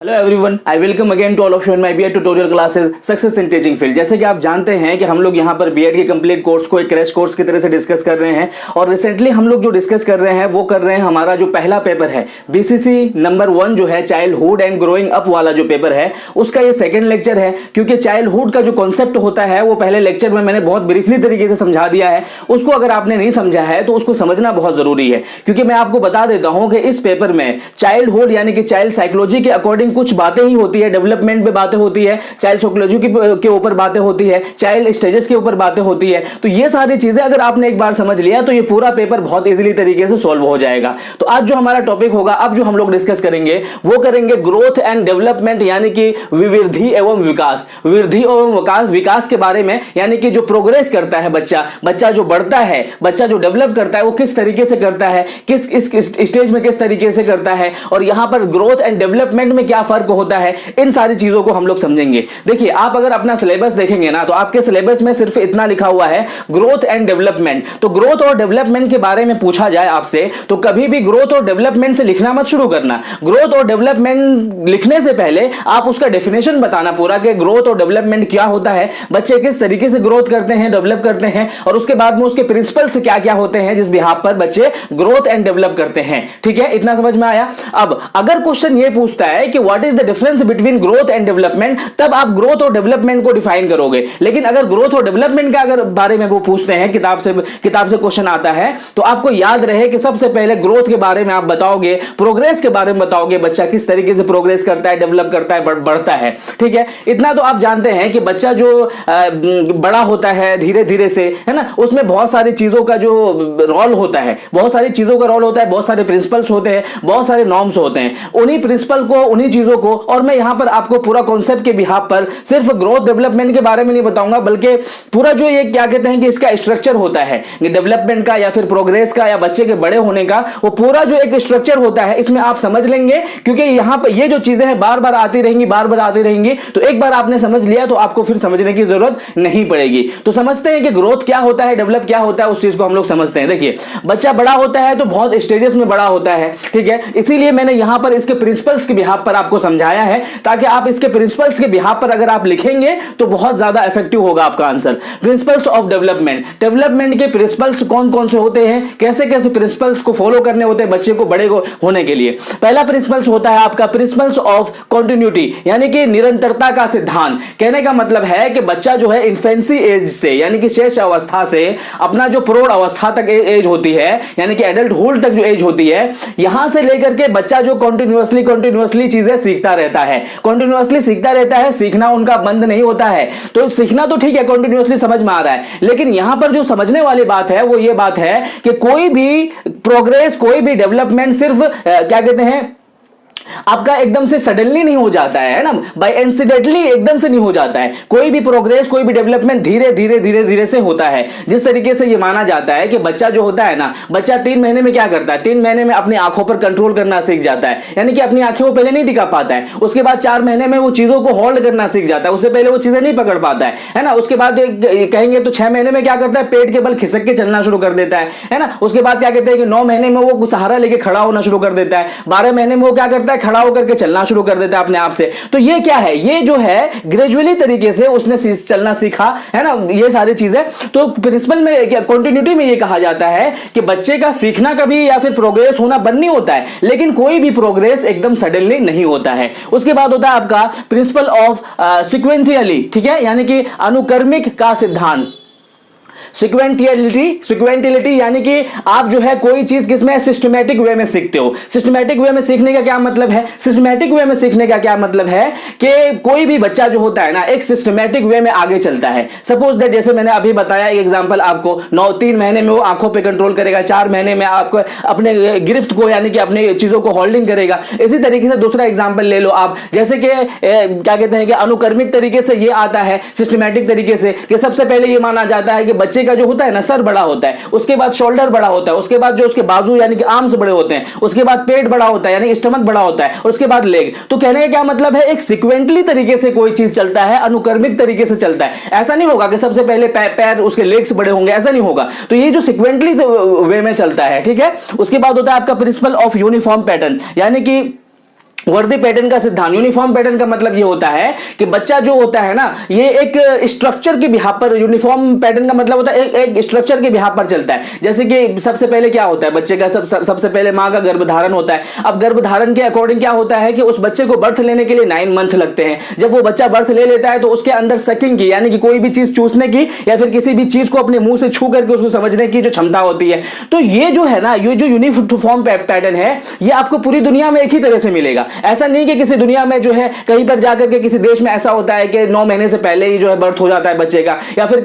Hello everyone, I welcome again to all of you in my BEd tutorial classes success in teaching field. जैसे कि आप जानते हैं कि हम लोग यहाँ पर बीएड के कंप्लीट कोर्स को एक क्रैश कोर्स की तरह से डिस्कस कर रहे हैं और रिसेंटली हम लोग जो डिस्कस कर रहे हैं वो कर रहे हैं हमारा जो पहला पेपर है बीसीसी नंबर 1 जो है चाइल्डहुड एंड ग्रोइंग अप वाला जो पेपर है उसका ये सेकेंड लेक्चर है। क्योंकि चाइल्डहुड का जो कॉन्सेप्ट होता है वो पहले लेक्चर में मैंने बहुत ब्रीफली तरीके से समझा दिया है, उसको अगर आपने नहीं समझा है तो उसको समझना बहुत जरूरी है। क्योंकि मैं आपको बता देता हूं कि इस पेपर में चाइल्डहुड यानी कि चाइल्ड साइकोलॉजी के अकॉर्डिंग कुछ बातें ही होती है, डेवलपमेंट पे बातें होती है, चाइल्ड साइकोलॉजी के ऊपर बातें होती है, चाइल्ड स्टेजेस के ऊपर बातें होती है। तो ये सारी चीजें अगर आपने एक बार समझ लिया तो ये पूरा पेपर बहुत इजीली तरीके से सॉल्व हो जाएगा। तो आज जो हमारा टॉपिक होगा, अब जो हम लोग डिस्कस करेंगे वो करेंगे ग्रोथ एंड डेवलपमेंट यानी कि वृद्धि एवं विकास, वृद्धि एवं विकास के बारे में। यानी कि जो प्रोग्रेस करता है बच्चा जो बढ़ता है, बच्चा जो डेवलप करता है वो किस तरीके से करता है, किस स्टेज में किस तरीके से करता है और यहां पर ग्रोथ एंड डेवलपमेंट में क्या फर्क होता है, इन सारी चीजों को हम लोग समझेंगे। देखिए, आप अगर अपना सिलेबस देखेंगे ना तो आपके सिलेबस में सिर्फ इतना लिखा हुआ है ग्रोथ एंड डेवलपमेंट। तो ग्रोथ और डेवलपमेंट के बारे में पूछा जाए आपसे तो कभी भी ग्रोथ और डेवलपमेंट से लिखना मत शुरू करना। ग्रोथ और डेवलपमेंट लिखने से पहले आप उसका डेफिनेशन बताना पूरा कि ग्रोथ और डेवलपमेंट क्या होता है, बच्चे किस तरीके से ग्रोथ करते हैं, डेवलप करते हैं और उसके बाद में उसके प्रिंसिपल्स क्या क्या होते हैं जिस बिहाफ पर बच्चे ग्रोथ एंड डेवलप करते हैं। ठीक है, इतना समझ में आया। अब अगर क्वेश्चन ये पूछता है कि what is the difference between growth and development, तब आप ग्रोथ और डेवलपमेंट को डिफाइन करोगे। लेकिन अगर ग्रोथ और डेवलपमेंट का अगर बारे में वो पूछते हैं, किताब से क्वेश्चन आता है, तो आपको याद रहे कि सबसे पहले ग्रोथ के बारे में आप बताओगे, प्रोग्रेस के बारे में बताओगे, बच्चा किस तरीके से प्रोग्रेस करता है, डेवलप करता है, बढ़ता है। ठीक है, इतना तो आप जानते हैं कि बच्चा जो बड़ा होता है धीरे धीरे से, है ना, उसमें बहुत सारी चीजों का जो रोल होता है, बहुत सारी चीजों का रोल होता है, बहुत सारे प्रिंसिपल्स होते हैं, बहुत सारे नॉर्म्स होते हैं। उन्हीं प्रिंसिपल को, उन्हीं चीजों को, और मैं यहां पर आपको पूरा कॉन्सेप्ट के बिहाफ पर सिर्फ ग्रोथ डेवलपमेंट के बारे में नहीं बताऊंगा, बल्कि पूरा जो ये क्या कहते हैं कि इसका स्ट्रक्चर होता है डेवलपमेंट का या फिर प्रोग्रेस का या बच्चे के बड़े होने का, वो पूरा जो एक स्ट्रक्चर होता है इसमें आप समझ लेंगे। क्योंकि यहां पर ये जो चीजें हैं बार बार आती रहेंगी, बार बार आती रहेंगी, तो एक बार आपने समझ लिया तो आपको फिर समझने की जरूरत नहीं पड़ेगी। तो समझते हैं कि ग्रोथ क्या होता है, डेवलप क्या होता है, उस चीज को हम लोग समझते हैं। देखिए, बच्चा बड़ा होता है तो बहुत स्टेजेस में बड़ा होता है। ठीक है, इसीलिए मैंने यहां पर इसके प्रिंसिपल्स के बिहाफ पर आपको समझाया है, ताकि आप इसके प्रिंसिपल्स के बिहाफ पर अगर आप लिखेंगे तो बहुत ज्यादा इफेक्टिव होगा आपका answer. Principles of development, development के प्रिंसिपल्स कौन कौन से होते हैं, कैसे कैसे प्रिंसिपल्स को फॉलो करने होते हैं बच्चे को बड़े होने के लिए। पहला प्रिंसिपल्स होता है आपका प्रिंसिपल्स ऑफ कंटिन्यूटी, यानी कि निरंतरता का सिद्धांत। कहने का मतलब है कि बच्चा जो है इन्फेंसी एज से, यानी कि शेष अवस्था से अपना जो प्रौढ़ अवस्था तक एज होती है, यानी कि एडल्टहुड तक जो एज होती है, यहां से लेकर के बच्चा जो कंटिन्यूअसली चीजें सीखता रहता है, कंटिन्यूअसली सीखता रहता है, सीखना उनका बंद नहीं होता है। तो सीखना तो ठीक है, कंटिन्यूअसली समझ में आ रहा है, लेकिन यहां पर जो समझने वाली बात है वो ये बात है कि कोई भी प्रोग्रेस, कोई भी डेवलपमेंट सिर्फ क्या कहते हैं आपका एकदम से सडनली नहीं हो जाता है ना, बाय इंसिडेंटली एकदम से नहीं हो जाता है। कोई भी प्रोग्रेस, कोई भी डेवलपमेंट धीरे धीरे से होता है। जिस तरीके से ये माना जाता है कि बच्चा जो होता है ना, बच्चा 3 महीने में क्या करता है, 3 महीने में अपनी आंखों पर कंट्रोल करना सीख जाता है, यानी कि अपनी आंखें वो पहले नहीं दिखा पाता है। उसके बाद 4 महीने में वो चीजों को होल्ड करना सीख जाता है, उससे पहले वो चीजें नहीं पकड़ पाता है ना। उसके बाद कहेंगे तो 6 महीने में क्या करता है, पेट के बल खिसक के चलना शुरू कर देता है ना। उसके बाद क्या कहते हैं कि 9 महीने में वो सहारा लेके खड़ा होना शुरू कर देता है, 12 महीने में वो क्या करता है, खड़ा होकर के चलना शुरू कर देता है अपने आप से। तो ये क्या है, ये जो है ग्रेजुअली तरीके से उसने चलना सीखा है ना, ये सारी चीजें। तो प्रिंसिपल में कंटिन्यूटी में ये कहा जाता है कि बच्चे का सीखना कभी या फिर प्रोग्रेस होना बंद नहीं होता है, लेकिन कोई भी प्रोग्रेस एकदम सडनली नहीं होता है। उसके बाद होता है आपका प्रिंसिपल ऑफ सिक्वेंटियली, ठीक है, यानी कि अनुक्रमिक का सिद्धांत। सिक्वेंटिलिटी यानी कि आप जो है कोई चीज किसमें सिस्टमैटिक वे में सीखते हो। सिस्टमैटिक वे में सीखने का क्या मतलब है, सिस्टमैटिक वे में सीखने का क्या मतलब है कि कोई भी बच्चा जो होता है ना एक सिस्टमैटिक वे में आगे चलता है। सपोज दैट, जैसे मैंने अभी बताया एक एग्जांपल आपको, 3 महीने में वो आंखों पे कंट्रोल करेगा, 4 महीने में आपको अपने गिरफ्त को यानी कि अपने चीजों को होल्डिंग करेगा। इसी तरीके से दूसरा एग्जांपल ले लो आप, जैसे कि क्या कहते हैं कि अनुक्रमिक तरीके से ये आता है, सिस्टमैटिक तरीके से कि सबसे पहले ये माना जाता है कि बच्चे का जो होता है ना सर बड़ा होता है, उसके बाद शोल्डर बड़ा होता है, उसके बाद जो उसके बाजू यानी कि आर्म्स बड़े होते हैं, उसके बाद पेट बड़ा होता है यानी कि स्टमक बड़ा होता है, और उसके बाद लेग। तो कहने का क्या मतलब है, एक सिक्वेंटली तरीके से कोई चीज चलता है, अनुक्रमिक तरीके से चलता है। ऐसा नहीं होगा कि सबसे पहले पैर उसके लेग्स बड़े होंगे, ऐसा नहीं होगा। तो ये जो सिक्वेंटली वे में चलता है, ठीक है। उसके बाद होता है आपका प्रिंसिपल ऑफ यूनिफॉर्म पैटर्न, यानी कि वर्दी पैटर्न का सिद्धांत, यूनिफॉर्म पैटर्न का मतलब ये होता है कि बच्चा जो होता है ना, ये एक स्ट्रक्चर के बिहाफ पर, यूनिफॉर्म पैटर्न का मतलब होता है एक स्ट्रक्चर के बिहाफ पर चलता है। जैसे कि सबसे पहले क्या होता है, बच्चे का सबसे पहले मां का गर्भधारण होता है। अब गर्भधारण के अकॉर्डिंग क्या होता है कि उस बच्चे को बर्थ लेने के लिए 9 मंथ लगते हैं। जब वो बच्चा बर्थ ले लेता है तो उसके अंदर सकिंग की, यानी कि कोई भी चीज चूसने की या फिर किसी भी चीज को अपने मुंह से छू करके उसको समझने की जो क्षमता होती है। तो ये जो है ना, ये जो यूनिफॉर्म पैटर्न है, ये आपको पूरी दुनिया में एक ही तरह से मिलेगा। ऐसा नहीं कि किसी दुनिया में जो है कहीं पर जाकर के किसी देश में ऐसा होता है कि 9 महीने से पहले ही जो है बर्थ हो जाता है बच्चे का, या फिर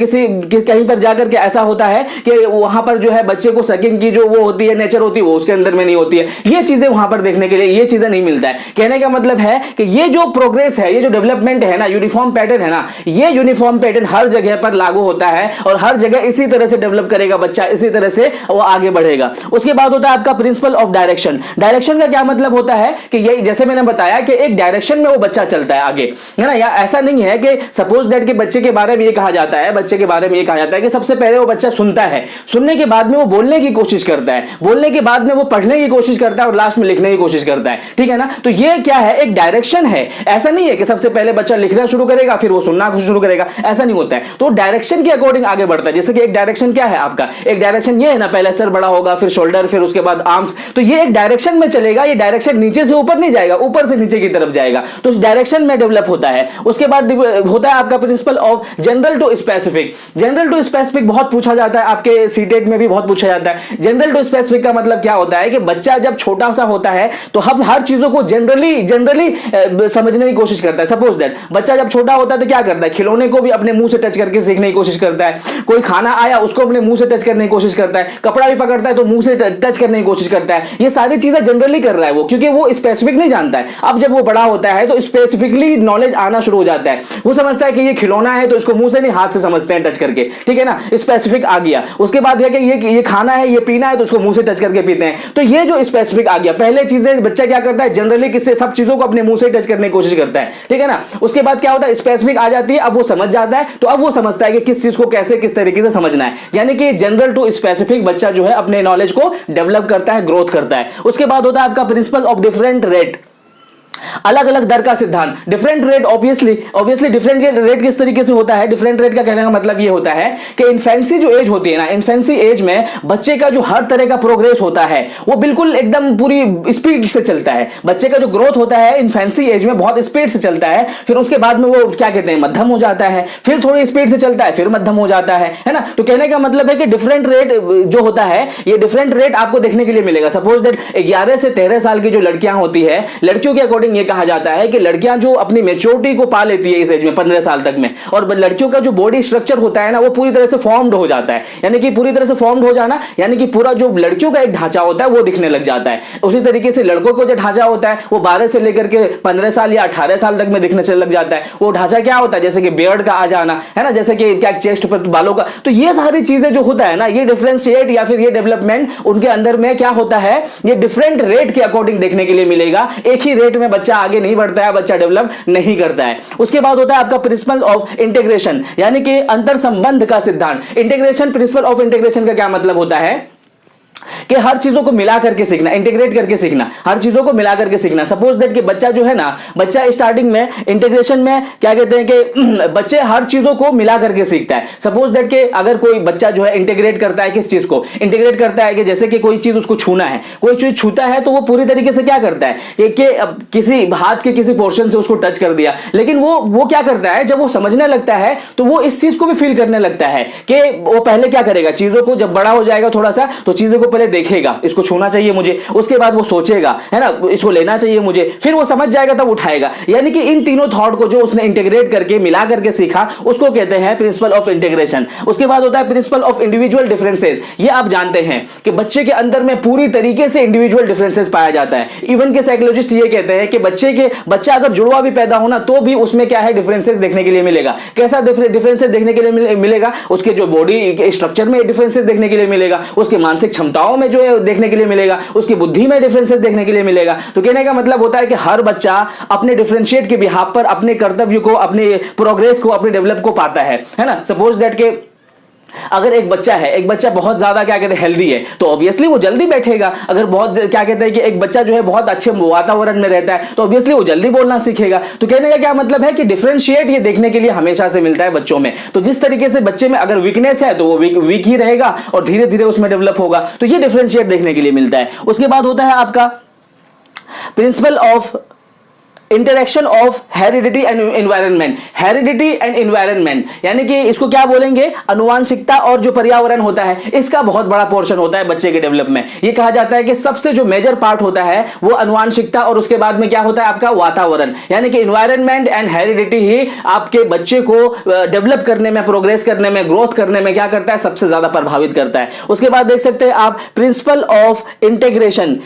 कहीं पर जाकर के ऐसा होता है कि वहां पर जो है बच्चे को सकिंग की जो वो होती है, नेचर होती है, वो उसके अंदर में नहीं होती है। ये चीजें वहां पर देखने के लिए ये चीजें नहीं मिलता है। कहने का मतलब है कि ये जो प्रोग्रेस है, ये जो डेवलपमेंट है ना, यूनिफॉर्म पैटर्न है ना, ये यूनिफॉर्म पैटर्न हर जगह पर लागू होता है और हर जगह इसी तरह से डेवलप करेगा बच्चा, इसी तरह से वो आगे बढ़ेगा। उसके बाद होता है आपका प्रिंसिपल ऑफ डायरेक्शन। डायरेक्शन का क्या मतलब होता है कि ये जैसे मैंने बताया कि एक डायरेक्शन में वो बच्चा चलता है आगे, है ना। या ऐसा नहीं है कि सपोज दैट कि बच्चे के बारे में ये कहा जाता है, बच्चे के बारे में ये कहा जाता है कि सबसे पहले वो बच्चा सुनता है, सुनने के बाद में वो बोलने की कोशिश करता है, बोलने के बाद में वो पढ़ने की कोशिश करता है और लास्ट में लिखने की कोशिश करता है, ठीक है ना। तो ये क्या है, एक डायरेक्शन है। ऐसा नहीं है कि सबसे पहले बच्चा लिखना शुरू करेगा फिर वो सुनना शुरू करेगा, ऐसा नहीं होता है। तो डायरेक्शन के अकॉर्डिंग आगे बढ़ता है। जैसे कि एक डायरेक्शन क्या है आपका, एक डायरेक्शन ये है ना, पहले सर बड़ा होगा, फिर शोल्डर, फिर उसके बाद आर्म्स, तो ये एक डायरेक्शन में चलेगा। ये डायरेक्शन नीचे से ऊपर नहीं जाएगा, ऊपर से नीचे की तरफ जाएगा, तो उस डायरेक्शन में डेवलप होता है। उसके बाद होता है आपका principle of general to specific. General to specific बहुत पूछा जाता है, आपके सीटेट में भी बहुत पूछा जाता है। जनरल टू स्पेसिफिक का मतलब क्या होता है कि बच्चा जब छोटा सा होता है तो हम हर चीजों को जनरली समझने की कोशिश करता है। सपोज दैट बच्चा जब छोटा होता है तो क्या करता है, खिलौने को भी अपने मुंह से टच करके सीखने की कोशिश करता है। कोई खाना आया उसको अपने मुंह से टच करने की कोशिश करता है। कपड़ा भी पकड़ता है तो मुंह से टच करने की कोशिश करता है। ये सारी चीजें जनरली कर रहा है वो, क्योंकि वो स्पेसिफिक नहीं जानता है। अब जब वो बड़ा होता है तो स्पेसिफिकली नॉलेज आना शुरू हो जाता है। वो समझता है कि ये खिलौना है तो इसको मुंह से नहीं हाथ से समझते हैं, टच करके, ठीक है ना। स्पेसिफिक आ गया। उसके बाद है कि ये खाना है, ये पीना है तो उसको मुंह से टच करके पीते हैं। तो ये जो स्पेसिफिक आ गया, पहले चीजें बच्चा क्या करता है, जनरली किससे सब चीजों को अपने मुंह से टच करने की कोशिश करता है, ठीक है ना। उसके बाद क्या होता है, स्पेसिफिक आ जाती है। अब वो समझ जाता है तो अब वो समझता है कि किस चीज को कैसे किस तरीके से समझना है। यानी कि जनरल टू स्पेसिफिक बच्चा जो है अपने नॉलेज को डेवलप करता है, ग्रोथ करता है। उसके बाद होता है आपका प्रिंसिपल ऑफ डिफरेंट रेट। अलग अलग दर का सिद्धांत। Different rate obviously different rate किस तरीके से होता है, डिफरेंट रेट का कहने का मतलब ये होता है कि इन्फेंसी जो एज होती है ना, इन्फेंसी एज में बच्चे का जो हर तरह का प्रोग्रेस होता है वो बिल्कुल एकदम पूरी स्पीड से चलता है। बच्चे का जो ग्रोथ होता है इन्फेंसी एज में बहुत स्पीड से चलता है। फिर उसके बाद में वो क्या कहते हैं, मध्यम हो जाता है, फिर थोड़ी स्पीड से चलता है, फिर मध्यम हो जाता है ना। तो कहने का मतलब है कि डिफरेंट रेट जो होता है, ये डिफरेंट रेट आपको देखने के लिए मिलेगा। सपोज दैट 11 से 13 साल की जो लड़कियां होती है, लड़कियों के अकॉर्डिंग ये कहा जाता है कि लड़कियां जो अपनी मैच्योरिटी को पा लेती है इस एज में 15 साल तक में, और लड़कियों का जो बॉडी स्ट्रक्चर होता है ना वो पूरी तरह से फॉर्म्ड हो जाता है। यानी कि पूरी तरह से फॉर्म्ड हो जाना, यानी कि पूरा जो लड़कियों का एक ढांचा होता है वो दिखने लग जाता है। उसी तरीके से लड़कों का जो ढांचा होता है वो 12 से लेकर के 15 साल या 18 साल तक में दिखने लग जाता है। वो ढांचा क्या होता है, जैसे कि बियर्ड का आ जाना, है ना, जैसे कि क्या चेस्ट पर बालों का। तो ये सारी चीजें जो होता है ना, ये डिफरेंशिएट या फिर ये डेवलपमेंट उनके अंदर में क्या होता है, ये डिफरेंट रेट के अकॉर्डिंग देखने के लिए मिलेगा। एक ही रेट में बच्चा आगे नहीं बढ़ता है, बच्चा डेवलप नहीं करता है। उसके बाद होता है आपका प्रिंसिपल ऑफ इंटीग्रेशन, यानी कि अंतर संबंध का सिद्धांत। इंटीग्रेशन, प्रिंसिपल ऑफ इंटीग्रेशन का क्या मतलब होता है कि हर चीजों को मिला करके सीखना, इंटीग्रेट करके सीखना, हर चीजों को मिला करके सीखना। सपोज दैट कि बच्चा जो है ना, बच्चा स्टार्टिंग में इंटीग्रेशन में क्या कहते हैं कि बच्चे हर चीजों को मिला करके सीखता है। सपोज दैट कि अगर कोई बच्चा जो है इंटीग्रेट करता है, किस चीज को इंटीग्रेट करता है कि जैसे कि कोई चीज उसको छूना है, कोई चीज छूता है तो वो पूरी तरीके से क्या करता है कि किसी हाथ के किसी पोर्शन से उसको टच कर दिया, लेकिन वो क्या करता है, जब वो समझने लगता है तो वो इस चीज को भी फील करने लगता है कि वो पहले क्या करेगा, चीजों को जब बड़ा हो जाएगा थोड़ा सा तो चीजों को पहले देखेगा, इसको छूना चाहिए मुझे, उसके बाद वो सोचेगा, है ना, इसको लेना चाहिए मुझे, फिर वो समझ जाएगा तब उठाएगा। यानी कि इन तीनों थॉट को जो उसने इंटीग्रेट करके मिला करके सीखा उसको कहते हैं प्रिंसिपल ऑफ इंटीग्रेशन। उसके बाद होता है प्रिंसिपल ऑफ इंडिविजुअल डिफरेंसेस। ये आप जानते हैं कि बच्चे के अंदर में पूरी तरीके से इंडिविजुअल डिफरेंसेस पाया जाता है। इवन के साइकोलॉजिस्ट ये कहते हैं कि बच्चा अगर जुड़वा भी पैदा होना तो भी उसमें क्या है, डिफरेंसेस देखने के लिए मिलेगा। कैसा डिफरेंसेस देखने के लिए मिलेगा, उसके जो बॉडी स्ट्रक्चर में डिफरेंसेस देखने के लिए मिलेगा, उसके मानसिक क्षमताओं में जो है देखने के लिए मिलेगा, उसकी बुद्धि में डिफरेंसेस देखने के लिए मिलेगा। तो कहने का मतलब होता है कि हर बच्चा अपने डिफरेंशिएट के बिहाफ पर अपने कर्तव्य को, अपने प्रोग्रेस को, अपने डेवलप को पाता है ना। सपोज दैट के अगर एक बच्चा है, एक बच्चा बहुत ज्यादा क्या कहते हैं हेल्दी है, तो ऑब्वियसली वो जल्दी बैठेगा। अगर बहुत क्या कहते हैं कि एक बच्चा जो है बहुत अच्छे वातावरण में रहता है, तो ऑब्वियसली वो जल्दी बोलना सीखेगा। तो कहने का क्या मतलब है कि डिफरेंशिएट ये देखने के लिए हमेशा से मिलता है बच्चों में। तो जिस तरीके से बच्चे में अगर वीकनेस है तो वो वीक ही रहेगा और धीरे धीरे उसमें डेवलप होगा। तो ये डिफरेंशिएट देखने के लिए मिलता है। उसके बाद होता है आपका principle of interaction of heredity and environment. Heredity and environment यानी कि इसको क्या बोलेंगे, अनुवांशिकता और जो पर्यावरण होता है, इसका बहुत बड़ा पोर्शन होता है बच्चे के डेवलप में। ये कहा जाता है कि सबसे जो मेजर पार्ट होता है वो अनुवांशिकता, और उसके बाद में क्या होता है आपका वातावरण, यानी कि एनवायरनमेंट एंड हेरिडिटी ही आपके बच्चे को डेवलप करने में, प्रोग्रेस करने में, ग्रोथ करने में क्या करता है, सबसे ज्यादा प्रभावित करता है। उसके बाद देख सकते हैं आप प्रिंसिपल ऑफ इंटीग्रेशन,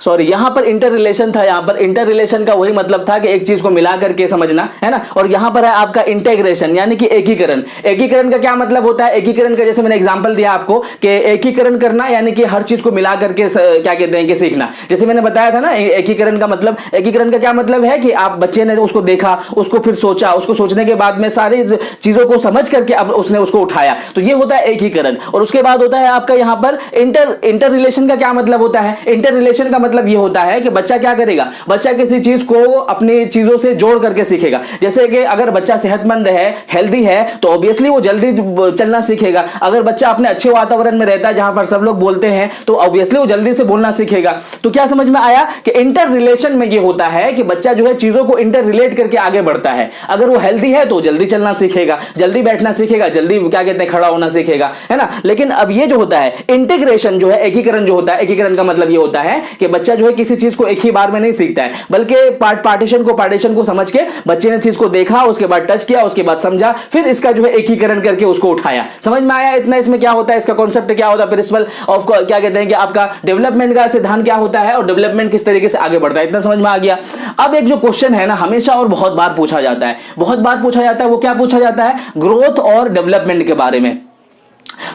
सॉरी यहां पर इंटर रिलेशन था, यहां पर इंटर रिलेशन का वही मतलब था कि एक चीज को मिला करके समझना है ना। और यहां पर है आपका इंटीग्रेशन यानी कि एकीकरण। एकीकरण का क्या मतलब होता है, एकीकरण का जैसे मैंने एग्जांपल दिया आपको कि एकीकरण करना यानी कि हर चीज को मिला करके क्या कहते हैं कि सीखना। जैसे मैंने बताया था ना एकीकरण का मतलब, एकीकरण का क्या मतलब है कि आप बच्चे ने उसको देखा, उसको फिर सोचा, उसको सोचने के बाद में सारी चीजों को समझ करके अब उसने उसको उठाया, तो ये होता है एकीकरण। और उसके बाद होता है आपका यहां पर इंटर रिलेशन का क्या मतलब होता है, इंटर रिलेशन का मतलब ये होता है कि बच्चा क्या करेगा, बच्चा किसी चीज को अपनी चीजों से जोड़ करके सीखेगा। जैसे कि अगर बच्चा सेहतमंद है, हेल्दी है, तो ऑब्वियसली वो जल्दी चलना सीखेगा। अगर बच्चा अपने अच्छे वातावरण में रहता है जहां पर सब लोग बोलते हैं, तो ऑब्वियसली वो जल्दी से बोलना सीखेगा। तो क्या समझ में आया कि इंटर रिलेशन में ये होता है कि बच्चा जो है चीजों को इंटर रिलेट करके आगे बढ़ता है। अगर वो हेल्दी है तो जल्दी चलना सीखेगा, जल्दी बैठना सीखेगा, जल्दी क्या कहते हैं खड़ा होना सीखेगा, है ना। लेकिन अब ये जो होता है इंटीग्रेशन जो है, एकीकरण जो होता है, एकीकरण का मतलब ये होता है कि बच्चा जो है किसी चीज को एक ही बार में नहीं सीखता है, बल्कि पार्टीशन को समझ के बच्चे ने चीज को देखा, उसके बाद टच किया, उसके बाद समझा, फिर इसका जो है एकीकरण करके उसको उठाया। समझ में आया इतना इसमें क्या होता है, इसका कॉन्सेप्ट क्या होता है, प्रिंसिपल ऑफ क्या कहते हैं कि आपका डेवलपमेंट का सिद्धांत क्या होता है और डेवलपमेंट किस तरीके से आगे बढ़ता है, इतना समझ में आ गया। अब एक जो क्वेश्चन है ना हमेशा और बहुत बार पूछा जाता है, बहुत बार पूछा जाता है, वो क्या पूछा जाता है, ग्रोथ और डेवलपमेंट के बारे में।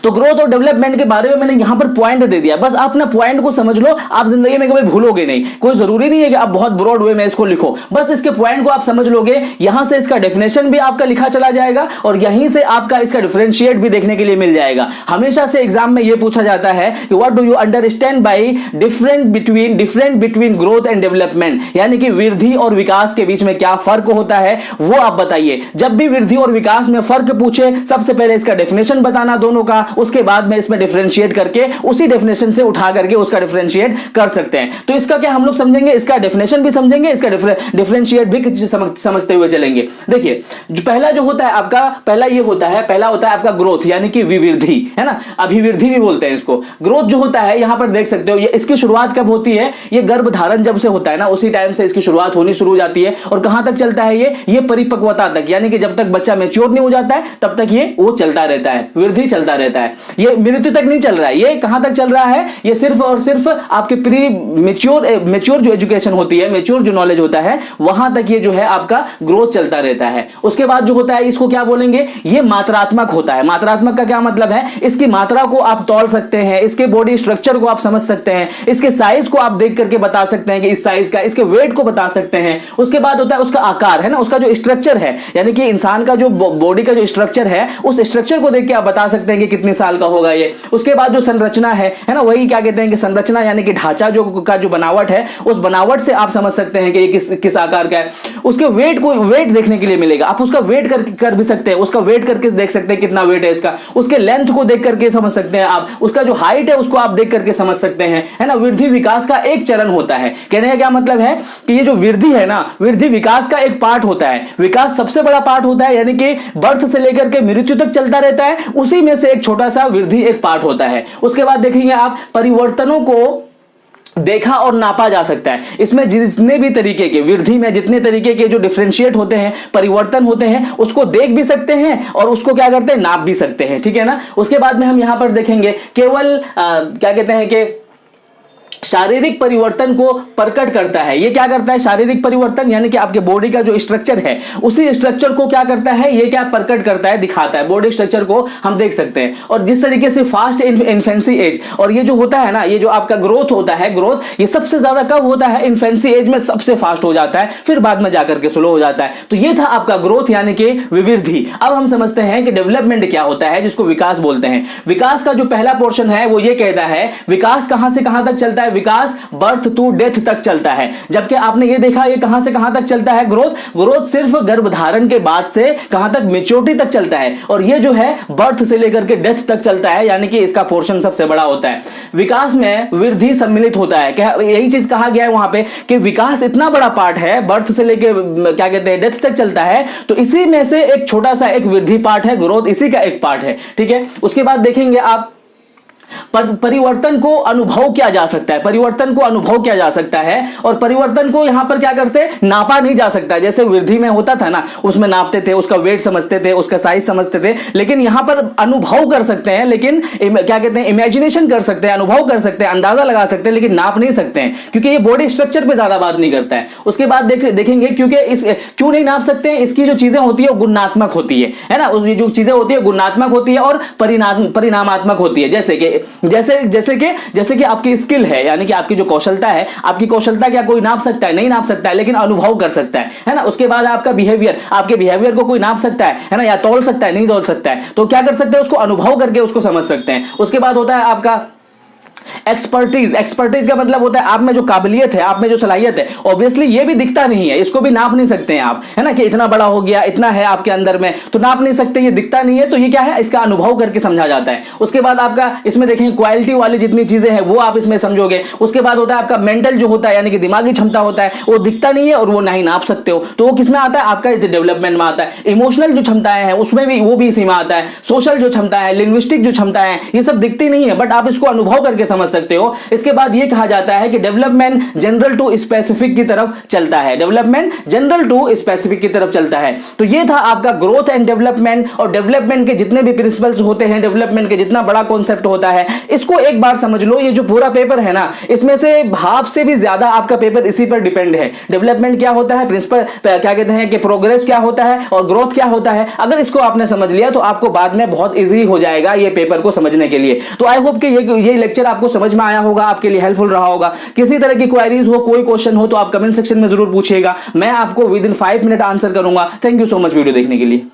तो ग्रोथ और डेवलपमेंट के बारे में मैंने यहां पर पॉइंट दे दिया, बस आप अपना पॉइंट को समझ लो, आप जिंदगी में कभी भूलोगे नहीं। कोई जरूरी नहीं है कि आप बहुत ब्रॉड वे में इसको लिखो, बस इसके पॉइंट को आप समझ लोगे, यहां से इसका डेफिनेशन भी आपका लिखा चला जाएगा और यहीं से आपका इसका डिफरेंशिएट भी देखने के लिए मिल जाएगा। हमेशा से एग्जाम में यह पूछा जाता है कि what do you understand by different between growth and development, यानी कि वृद्धि और विकास के बीच में क्या फर्क होता है वो आप बताइए। जब भी वृद्धि और विकास में फर्क पूछे, सबसे पहले इसका डेफिनेशन बताना दोनों का, उसके बाद में इसमें डिफरेंशिएट करके उसी डेफिनेशन से उठा करके उसका डिफरेंशिएट कर सकते हैं। तो इसका क्या हम लोग समझेंगे, इसका डेफिनेशन भी समझेंगे, इसका डिफरेंशिएट भी समझते हुए चलेंगे। देखिए जो पहला जो होता है आपका, पहला होता है आपका ग्रोथ यानी कि विवृद्धि, है ना, अभिवृद्धि भी बोलते हैं इसको। ग्रोथ जो होता है यहां पर देख सकते हो, ये इसकी शुरुआत कब होती है, ये गर्भधारण जब से होता है ना उसी टाइम से इसकी शुरुआत होनी शुरू हो जाती है। और कहां तक चलता है ये परिपक्वता तक, यानी कि जब तक बच्चा मैच्योर नहीं हो जाता है तब तक ये वो चलता रहता है, वृद्धि चलता रहता है। ये मृत्यु तक नहीं चल रहा है, ये कहां तक चल रहा है, ये सिर्फ और सिर्फ आपके प्री मैच्योर जो एजुकेशन होती है, मैच्योर जो नॉलेज होता है, वहां तक ये जो है आपका ग्रोथ चलता रहता है। उसके बाद जो होता है इसको क्या बोलेंगे, ये मात्रात्मक होता है। मात्रात्मक का क्या मतलब है, इसकी मात्रा को आप तौल सकते हैं, इसके बॉडी स्ट्रक्चर को आप समझ सकते हैं, इसके साइज को आप देख करके बता सकते हैं कि इस साइज का, इसके वेट को बता सकते हैं। उसके बाद होता है उसका आकार, है ना, उसका जो स्ट्रक्चर है, यानी कि इंसान का जो बॉडी का जो स्ट्रक्चर है, उस स्ट्रक्चर को देख के आप बता सकते हैं कि कितने साल का होगा ये। उसके बाद जो संरचना है ना, वही क्या कहते हैं कि संरचना यानी कि ढांचा जो बनावट है, उस बनावट से आप समझ सकते हैं कि ये किस आकार का है। उसके वेट देखने के लिए मिलेगा, आप उसका वेट कर भी सकते हैं, उसका वेट करके देख सकते हैं कितना वेट है इसका। उसके लेंथ को देख करके समझ सकते हैं आप, उसका जो हाइट है उसको आप देख करके समझ सकते हैं, है ना। वृद्धि विकास का एक चरण होता है, कहने का क्या मतलब है कि ये जो वृद्धि है ना, वृद्धि विकास का एक पार्ट होता है। विकास सबसे बड़ा पार्ट होता है, यानी कि बर्थ से लेकर के मृत्यु तक चलता रहता है, उसी में से एक छोटा सा वृद्धि एक पार्ट होता है। उसके बाद देखेंगे आप परिवर्तनों को देखा और नापा जा सकता है। इसमें जितने भी तरीके के वृद्धि में जितने तरीके के जो डिफरेंशिएट होते हैं, परिवर्तन होते हैं, उसको देख भी सकते हैं और उसको क्या करते हैं, नाप भी सकते हैं, ठीक है ना। उसके बाद में हम यहां पर देखेंगे केवल क्या कहते हैं कि शारीरिक परिवर्तन को प्रकट करता है। ये क्या करता है? शारीरिक परिवर्तन, यानी कि आपके बॉडी का जो स्ट्रक्चर है उसी स्ट्रक्चर को क्या करता है? ये क्या प्रकट करता है, दिखाता है। बॉडी स्ट्रक्चर को हम देख सकते हैं। और जिस तरीके से फास्ट इन्फेंसी एज, और ये जो होता है ना, ये जो आपका ग्रोथ होता है, ग्रोथ ये सबसे ज्यादा कब होता है? इन्फेंसी एज में सबसे फास्ट हो जाता है, फिर बाद में जाकर के स्लो हो जाता है। तो ये था आपका ग्रोथ यानी कि विवृद्धि। अब हम समझते हैं कि डेवलपमेंट क्या होता है, जिसको विकास बोलते हैं। विकास का जो पहला पोर्शन है वो ये कहता है विकास कहां से कहां तक चलता है? विकास बर्थ टू डेथ तक चलता है। जबकि आपने ये देखा ये कहां से कहां तक चलता है? ग्रोथ सिर्फ गर्भधारण के बाद से कहां तक? मैच्योरिटी तक चलता है। और ये जो है बर्थ से लेकर के डेथ तक चलता है, यानी कि इसका पोर्शन सबसे बड़ा होता है। विकास में वृद्धि सम्मिलित होता है। यही चीज कहा गया है वहां पे कि विकास इतना बड़ा पार्ट है, बर्थ से लेकर क्या कहते हैं, डेथ तक चलता है। तो इसी में से एक छोटा सा एक वृद्धि पार्ट है, ग्रोथ इसी का एक पार्ट है। ठीक है, उसके बाद देखेंगे आप परिवर्तन को अनुभव किया जा सकता है। परिवर्तन को अनुभव किया जा सकता है, और परिवर्तन को यहां पर क्या करते हैं? नापा नहीं जा सकता। जैसे वृद्धि में होता था ना, उसमें नापते थे, उसका वेट समझते थे, उसका साइज समझते थे, लेकिन यहां पर अनुभव कर सकते हैं। लेकिन क्या कहते हैं, इमेजिनेशन कर सकते हैं, अनुभव कर सकते हैं, अंदाजा लगा सकते हैं, लेकिन नाप नहीं सकते हैं, क्योंकि ये बॉडी स्ट्रक्चर पे ज्यादा बात नहीं करता है। उसके बाद देखेंगे क्योंकि इस क्यों नहीं नाप सकते हैं, इसकी जो चीजें होती है वो गुणात्मक होती है ना। उसकी जो चीजें होती है गुणात्मक होती है और परिणामात्मक होती है। जैसे कि आपकी स्किल है, यानी कि आपकी जो कौशलता है, आपकी कौशलता क्या कोई नाप सकता है? नहीं नाप सकता है, लेकिन अनुभव कर सकता है ना। उसके बाद आपका बिहेवियर, आपके बिहेवियर को कोई नाप सकता है ना, या तौल सकता है? नहीं तौल सकता है। तो क्या कर सकते हैं? उसको अनुभव करके उसको समझ सकते हैं। उसके बाद होता है आपका एक्सपर्टीज का मतलब होता है आप में जो काबिलियत है, आप में जो सलाहियत है। ऑब्वियसली ये भी दिखता नहीं है, इसको भी नाप नहीं सकते हैं आप, है ना, कि इतना बड़ा हो गया, इतना है आपके अंदर में, तो नाप नहीं सकते, ये दिखता नहीं है। तो ये क्या है? इसका अनुभव करके समझा जाता है। उसके बाद आपका इसमें देखेंगे क्वालिटी वाली जितनी चीजें हैं वो आप इसमें समझोगे। उसके बाद होता है आपका मेंटल जो होता है, यानी कि दिमागी क्षमता होता है, वो दिखता नहीं है और वो नहीं नाप सकते हो, तो वो किसमें आता है? आपका डेवलपमेंट में आता है। इमोशनल जो क्षमताएं हैं उसमें भी वो भी इसी में आता है। सोशल जो क्षमता है, लिंग्विस्टिक जो क्षमता है, ये सब दिखती नहीं है, बट आप इसको अनुभव करके समझ सकते हो। इसके बाद ये कहा जाता है कि डेवलपमेंट जनरल टू स्पेसिफिक की तरफ चलता है। डेवलपमेंट जनरल टू स्पेसिफिक की तरफ चलता है। तो ये था आपका ग्रोथ एंड डेवलपमेंट, और डेवलपमेंट के जितने भी प्रिंसिपल्स होते हैं, डेवलपमेंट के जितना बड़ा कॉन्सेप्ट होता है, इसको एक बार समझ लो। ये जो पूरा पेपर है ना, इसमें से हाफ से भी ज्यादा आपका पेपर इसी पर डिपेंड है। डेवलपमेंट क्या होता है, प्रिंसिपल क्या कहते हैं कि प्रोग्रेस क्या होता है, और ग्रोथ क्या होता है। अगर इसको आपने समझ लिया तो आपको बाद में बहुत इजी हो जाएगा ये पेपर को समझने के लिए। तो आई होप कि ये लेक्चर आपको समझ में आया होगा, आपके लिए हेल्पफुल रहा होगा। किसी तरह की क्वेरीज हो, कोई क्वेश्चन हो, तो आप कमेंट सेक्शन में जरूर पूछिएगा, मैं आपको विद इन 5 मिनट आंसर करूंगा। Thank you so much video देखने के लिए।